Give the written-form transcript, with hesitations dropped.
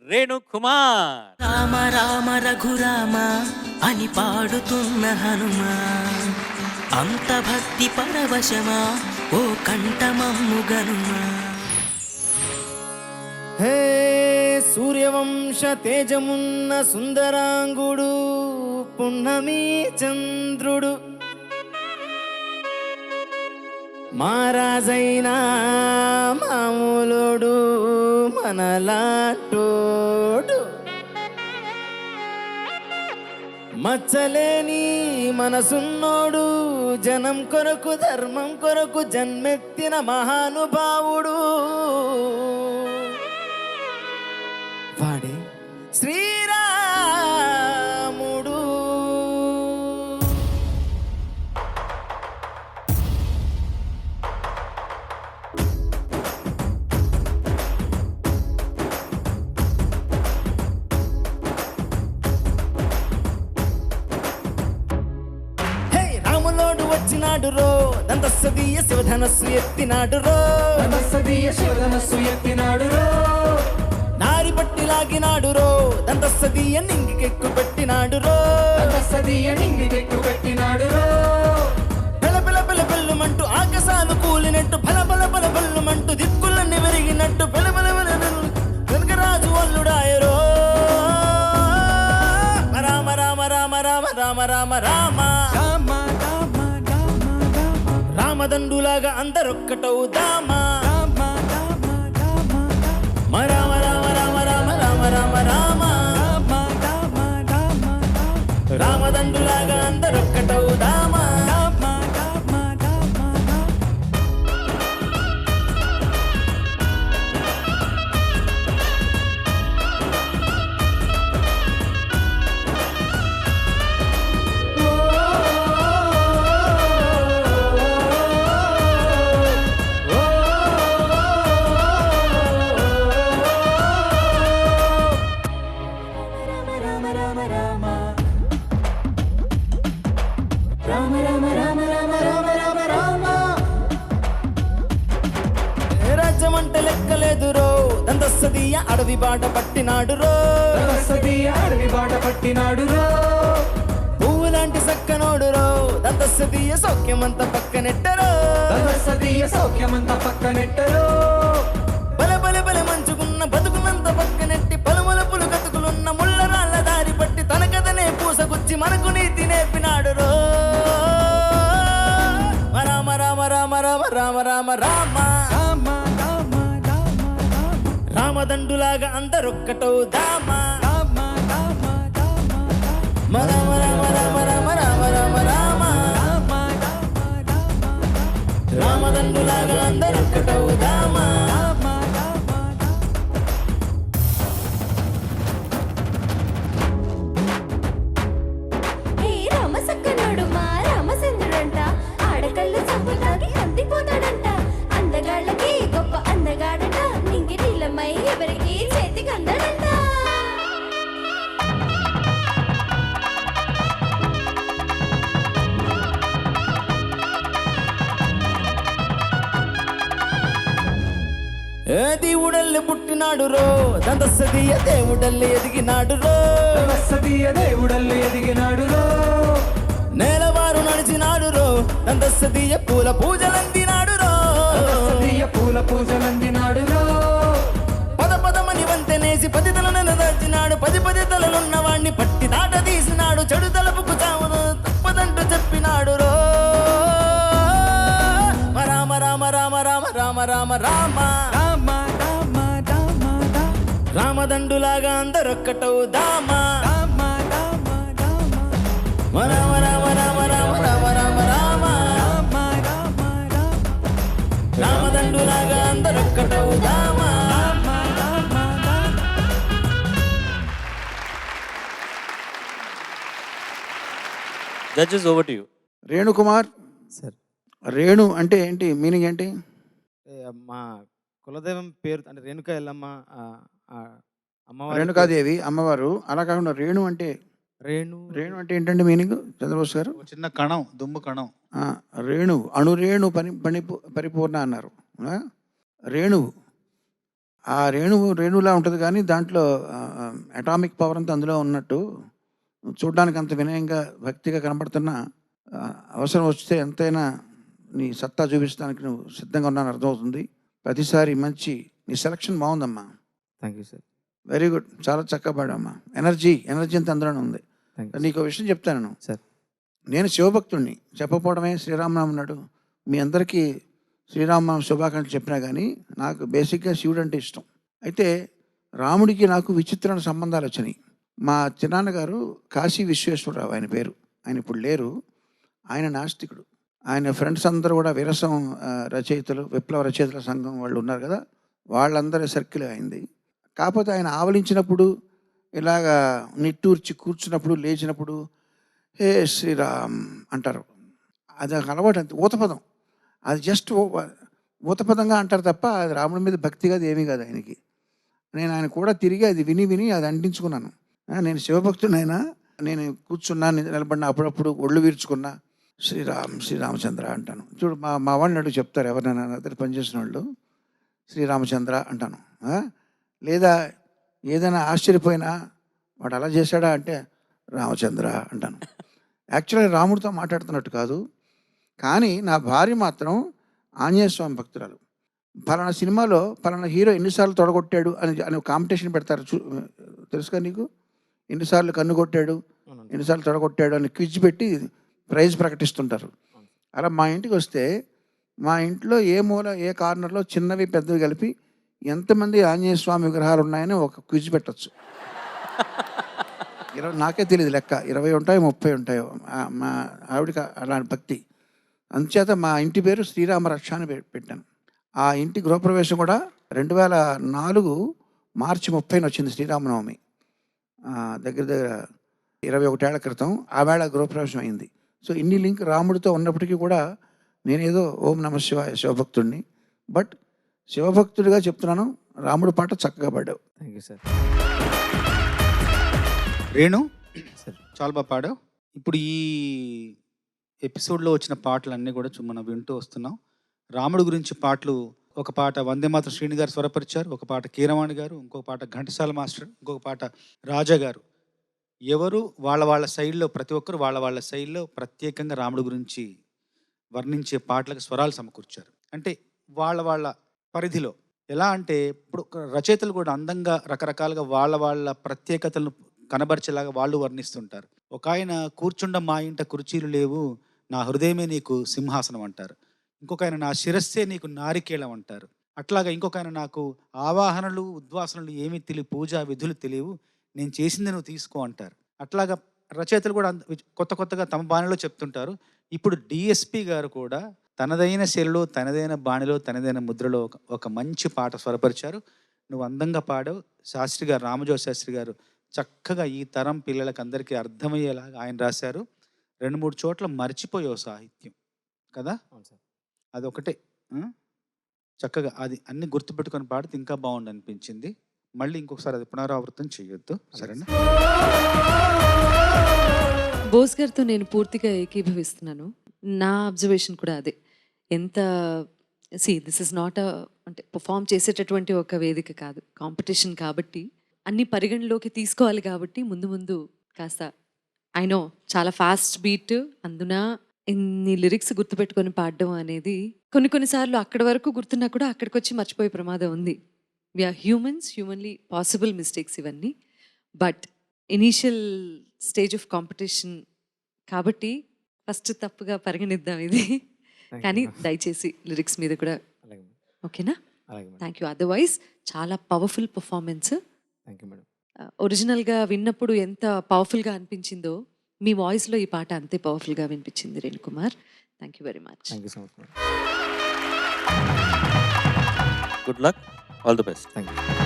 రేణుకుమార్. రామ రామ రఘురామ అని పాడుతున్న హనుమా, అంత భక్తి పరవశమా ఓ కంఠమమ్ము గనుమా. హే సూర్యవంశ తేజమున్న సుందరాంగుడు పున్నమి చంద్రుడు, మారాజైనా మామూలుడు మనలాటోడు, మచ్చలేని మనసున్నోడు, జనం కొరకు ధర్మం కొరకు జన్మెత్తిన మహానుభావుడు, వాడే శ్రీరాముడు. వచ్చినాడు రో దంతస్సదీయ శివధనస్సు ఎత్తినాడు రో, దంతస్సదీయ శివధనస్సు ఎత్తినాడు రో, నారి పట్టి లాగినాడు రో దంతస్సదీయ నింగికెక్కు పెట్టినాడు రో, దంతస్సదీయ నింగికెక్కు పెట్టినాడు రో. పిల పిల పిల పిల్లుమంటూ ఆకాశాలు కూలినట్టు బల బల బల బల్లుమంటూ దిక్కులన్నీ విరిగినట్టు పిల పిల పిల వెనకరాజు అల్లుడాయరో. రామ రామ రామ రామ రామ రామ రామ రామదండులాగా అందరొక్కటవుదామా. రామ రామ రామ రామ రామ రామ రామ రామదండులాగా అందరొక్కటవుదామా. రాజ్యమంటే లెక్కలేదురో దంతస్సదీయ అడవి బాట పట్టినాడు రో, దంతస్సదీయ అడవి బాట పట్టినాడు రో. పువ్వు లాంటి సక్కనోడు రో దంతస్సదీయ సౌఖ్యమంత పక్కనెట్టరో, దంతస్సదీయ సౌఖ్యమంత పక్కనెట్టరో. బల బల బల మంచుకున్న బతుకునంత పక్కనెట్టి పలుమలపులు గతుకులున్న ముళ్ళ రాళ్ళ దారి పట్టి తన కథనే పూసగుచ్చి మనకు నీతి నేర్పినాడు రో. రామ రామ రామ రామ రామ రామ రామ రామదండులాగా అందరొక్కటవుదామా. రామ రామ రామ రామ రామ రామ రామ రామదండులాగా అందరొక్కటవుదామా. రామసక్కనోడు మా రామచంద్రుడంట, ఆడకళ్ళు చంపు తాగి అందిపోతాడంట, అందగాళ్ళకి గొప్ప అందగాడట, నింగి నీలమై ఎవరికి చేతికి అందడంట. దేవుడల్లి పుట్టినాడు రో దంతస్సదీయ దేవుడల్లి ఎదిగినాడు రో, దంతస్సదీయ దేవుడల్లి ఎదిగినాడు రో. నేలవారు నడిచినాడు రో దంతస్సదీయ పూల పూజలందినాడు రో, దంతస్సదీయ పూల పూజలందినాడు రో. పద పదమని వంతెనేసి పది తలను దాచినాడు, పది పది తలలున్న వాణ్ణి పట్టి దాట తీసినాడు, చెడు తలపుకు చావును తప్పదంటూ చెప్పినాడు రో. రామ రామ రామ రామ రామ రామ రామ రామదండులాగా అందరొక్కటవుదామా. రామ రామ రామ రామ రామ రామ రామ రామదండులాగా అందరొక్కటవుదామా. Judges over to you. Renukumar sir, Renu అంటే ఏంటి, మీనింగ్ ఏంటి? మా కులదైవం పేరు అంటే రేణుక ఎల్లమ్మ అమ్మవారు. రేణుకాదేవి అమ్మవారు. అలా కాకుండా రేణు అంటే రేణు రేణు అంటే ఏంటండి మీనింగ్ చంద్రబోస్ గారు? చిన్న కణం, దుమ్ము కణం. రేణు అణురేణు పరిపూర్ణ అన్నారు. రేణువు ఆ రేణులా ఉంటుంది కానీ దాంట్లో అటామిక్ పవర్ అంతా అందులో ఉన్నట్టు చూడడానికి అంత వినయంగా భక్తిగా కనబడుతున్న అవసరం వస్తే ఎంతైనా నీ సత్తా చూపించడానికి నువ్వు సిద్ధంగా ఉన్నాను అర్థమవుతుంది. ప్రతిసారి మంచి నీ సెలక్షన్ బాగుందమ్మా. Thank you sir. Very good, చాలా చక్కగా పాడమ్మా. ఎనర్జీ అంతా అందులోనే ఉంది. థ్యాంక్ యూ నీకు విషయం చెప్తాను. సార్. నేను శివభక్తుడిని, చెప్పకపోవడమే శ్రీరామనామం అన్నాడు. మీ అందరికీ శ్రీరామనామ శుభాకాంక్షలు చెప్పినా కానీ నాకు బేసిక్గా శివుడు అంటే ఇష్టం. అయితే రాముడికి నాకు విచిత్రమైన సంబంధాలు వచ్చినాయి. మా చిన్నాన్నగారు కాశీ విశ్వేశ్వరరావు ఆయన పేరు. ఆయన ఇప్పుడు లేరు. ఆయన నాస్తికుడు. ఆయన ఫ్రెండ్స్ అందరూ కూడా విరసం రచయితలు, విప్లవ రచయితల సంఘం వాళ్ళు ఉన్నారు కదా, వాళ్ళందరి సర్కిల్ అయింది. కాకపోతే ఆయన ఆవలించినప్పుడు, ఇలాగా నిట్టూర్చి కూర్చున్నప్పుడు, లేచినప్పుడు హే శ్రీరామ్ అంటారు. అది ఒక అలవాటు. అంతే, ఊతపదం. అది జస్ట్ ఊతపదంగా అంటారు తప్ప అది రాముడి మీద భక్తి కాదు, ఏమీ కాదు ఆయనకి. నేను ఆయన కూడా తిరిగి అది విని అది అంటించుకున్నాను. నేను శివభక్తునైనా నేను కూర్చున్నా, నిలబడినా, అప్పుడప్పుడు ఒళ్ళు వీర్చుకున్నా శ్రీరామచంద్ర అంటాను. చూడు మా వాళ్ళని అడుగు చెప్తారు, ఎవరైనా నా దగ్గర పనిచేసిన వాళ్ళు శ్రీరామచంద్ర అంటాను. లేదా ఏదైనా ఆశ్చర్యపోయినా వాడు అలా చేశాడా అంటే రామచంద్ర అంటాను. యాక్చువల్గా రాముడితో మాట్లాడుతున్నట్టు కాదు. కానీ నా భార్య మాత్రం ఆంజనేయ స్వామి భక్తురాలు. ఫలానా సినిమాలో ఫలానా హీరో ఎన్నిసార్లు తొడగొట్టాడు అని కాంపిటీషన్ పెడతారు, తెలుసుగా నీకు? ఎన్నిసార్లు కన్ను కొట్టాడు, ఎన్నిసార్లు తొడగొట్టాడు అని క్విజ్ పెట్టి ప్రైజ్ ప్రకటిస్తుంటారు. అలా మా ఇంటికి వస్తే మా ఇంట్లో ఏ మూల ఏ కార్నర్లో చిన్నవి పెద్దవి కలిపి ఎంతమంది ఆంజనేయ స్వామి విగ్రహాలు ఉన్నాయని ఒక క్విజ్ పెట్టచ్చు. నాకే తెలియదు లెక్క, 20 ఉంటాయో 30 ఉంటాయో. మా ఆవిడకి అలాంటి భక్తి. అందుచేత మా ఇంటి పేరు శ్రీరామ రక్ష అని పెట్టాను. ఆ ఇంటి గృహప్రవేశం కూడా 2004 మార్చి 30న వచ్చింది, శ్రీరామనవమి. దగ్గర 21 ఏళ్ల క్రితం ఆ వేళ గృహప్రవేశం అయింది. సో ఇన్ని లింక్ రాముడితో ఉన్నప్పటికీ కూడా నేనేదో ఓం నమ శివాయ శివభక్తుడిని. బట్ శివభక్తుడిగా చెప్తున్నాను, రాముడి పాట చక్కగా పాడావు. Thank you sir. Renu sir. చాలా బాగా పాడావు. ఇప్పుడు ఈ ఎపిసోడ్లో వచ్చిన పాటలన్నీ కూడా మనం వింటూ వస్తున్నాం. రాముడి గురించి పాటలు, ఒక పాట వందే మాత్రం శ్రీని గారు స్వరపరిచారు, ఒక పాట కీరవాణి గారు, ఇంకొక పాట ఘంటసాల మాస్టర్, ఇంకొక పాట రాజా గారు. ఎవరు వాళ్ళ శైలిలో, ప్రతి ఒక్కరు వాళ్ళ శైలిలో ప్రత్యేకంగా రాముడి గురించి వర్ణించే పాటలకు స్వరాలు సమకూర్చారు. అంటే వాళ్ళ పరిధిలో. ఎలా అంటే ఇప్పుడు రచయితలు కూడా అందంగా రకరకాలుగా వాళ్ళ ప్రత్యేకతలను కనబరిచేలాగా వాళ్ళు వర్ణిస్తుంటారు. ఒక ఆయన కూర్చుండ మా ఇంట కుర్చీలు లేవు, నా హృదయమే నీకు సింహాసనం అంటారు. ఇంకొక ఆయన నా శిరస్సే నీకు నారికేళం అంటారు. అట్లాగా ఇంకొక ఆయన నాకు ఆవాహనలు ఉద్వాసనలు ఏమీ తెలియవు, పూజా విధులు తెలియవు, నేను చేసింది నువ్వు తీసుకో అంటారు. అట్లాగా రచయితలు కూడా కొత్తగా తమ బాణిలో చెప్తుంటారు. ఇప్పుడు డిఎస్పి గారు కూడా తనదైన శైలిలో, తనదైన బాణిలో, తనదైన ముద్రలో ఒక మంచి పాట స్వరపరిచారు. నువ్వు అందంగా పాడావు. శాస్త్రి గారు, రామజోగ శాస్త్రి గారు చక్కగా ఈ తరం పిల్లలకు అందరికీ అర్థమయ్యేలాగా ఆయన రాశారు. 2-3 చోట్ల మర్చిపోయావు సాహిత్యం కదా, అదొకటే. చక్కగా అది అన్ని గుర్తుపెట్టుకొని పాడితే ఇంకా బాగుండు అనిపించింది. మళ్ళీ ఇంకొకసారి అది పునరావృతం చేయొద్దు, సరేనా? బోస్ గారితో నేను పూర్తిగా ఏకీభవిస్తున్నాను. నా అబ్జర్వేషన్ కూడా అదే. ఎంత దిస్ ఇస్ నాట్ అంటే పర్ఫామ్ చేసేటటువంటి ఒక వేదిక కాదు, కాంపిటీషన్ కాబట్టి అన్ని పరిగణలోకి తీసుకోవాలి. కాబట్టి ముందు కాస్త ఐ నో చాలా ఫాస్ట్ బీట్, అందున ఇన్ని లిరిక్స్ గుర్తుపెట్టుకొని పాడడం అనేది కొన్నిసార్లు అక్కడి వరకు గుర్తున్నా కూడా అక్కడికి వచ్చి మర్చిపోయే ప్రమాదం ఉంది. We are humans, humanly possible mistakes ఇవన్నీ. But initial stage of competition కాబట్టి ఫస్ట్ తప్పుగా పరిగణిద్దాం ఇది. కానీ దయచేసి లిరిక్స్ మీద కూడా ఓకేనా? Thank you. అదర్వైజ్ చాలా powerful performance. Thank you madam. ఒరిజినల్గా విన్నప్పుడు ఎంత పవర్ఫుల్గా అనిపించిందో మీ వాయిస్లో ఈ పాట అంతే పవర్ఫుల్గా వినిపించింది Renu Kumar. Thank you very much. Thank you so much madam. Good luck, all the best. Thank you.